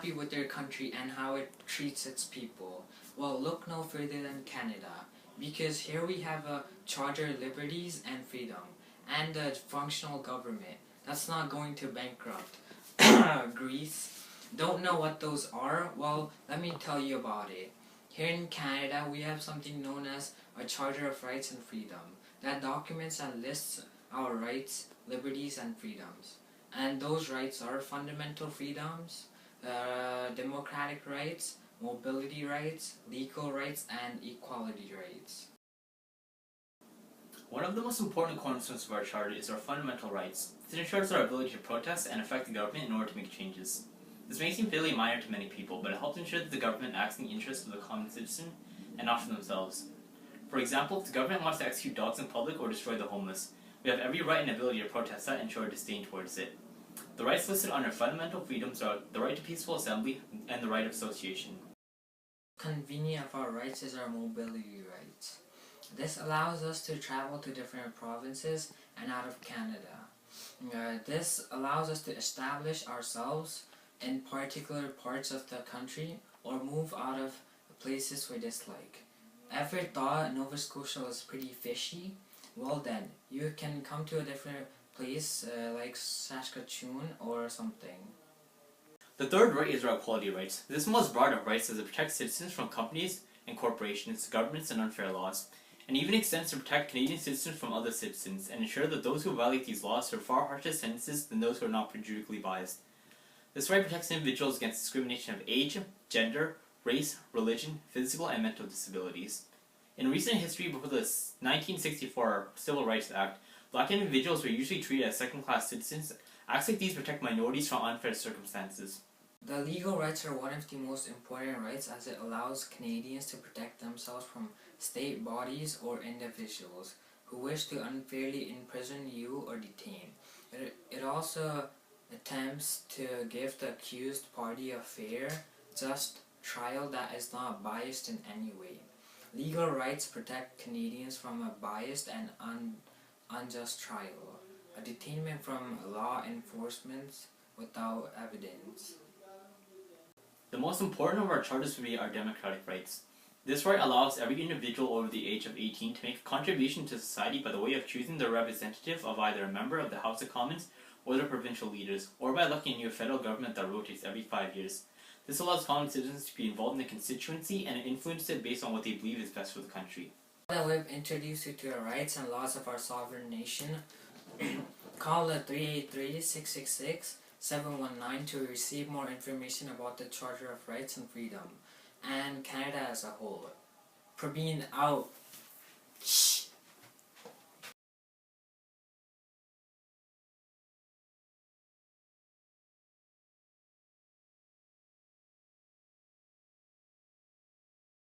happy with their country and how it treats its people? Well, look no further than Canada, because here we have a Charter of Liberties and Freedom, and a functional government that's not going to bankrupt. Greece, don't know what those are? Well, let me tell you about it. Here in Canada, we have something known as a Charter of Rights and Freedom that documents and lists our rights, liberties, and freedoms. And those rights are fundamental freedoms, democratic rights, mobility rights, legal rights, and equality rights. One of the most important cornerstones of our charter is our fundamental rights. It ensures our ability to protest and affect the government in order to make changes. This may seem fairly minor to many people, but it helps ensure that the government acts in the interests of the common citizen and not for themselves. For example, if the government wants to execute dogs in public or destroy the homeless, we have every right and ability to protest that and show our disdain towards it. The rights listed under fundamental freedoms are the right to peaceful assembly and the right of association. Convenient of our rights is our mobility rights. This allows us to travel to different provinces and out of Canada. This allows us to establish ourselves in particular parts of the country or move out of places we dislike. Ever thought Nova Scotia was pretty fishy? Well then, you can come to a different place like Saskatchewan or something. The third right is our equality rights. This most broad of rights is to protect citizens from companies and corporations, governments, and unfair laws, and even extends to protect Canadian citizens from other citizens and ensure that those who violate these laws serve far harsher sentences than those who are not prejudicially biased. This right protects individuals against discrimination of age, gender, race, religion, physical, and mental disabilities. In recent history before the 1964 Civil Rights Act, black individuals were usually treated as second-class citizens. Acts like these protect minorities from unfair circumstances. The legal rights are one of the most important rights as it allows Canadians to protect themselves from state bodies or individuals who wish to unfairly imprison you or detain. It also attempts to give the accused party a fair, just trial that is not biased in any way. Legal rights protect Canadians from a biased and unjust trial, a detainment from law enforcement without evidence. The most important of our charters would be our democratic rights. This right allows every individual over the age of 18 to make a contribution to society by the way of choosing their representative of either a member of the House of Commons or their provincial leaders, or by electing a new federal government that rotates every 5 years. This allows common citizens to be involved in the constituency and influence it based on what they believe is best for the country. Now that we've introduced you to the rights and laws of our sovereign nation, call the 383-666-719 to receive more information about the Charter of Rights and Freedom and Canada as a whole. Praveen out.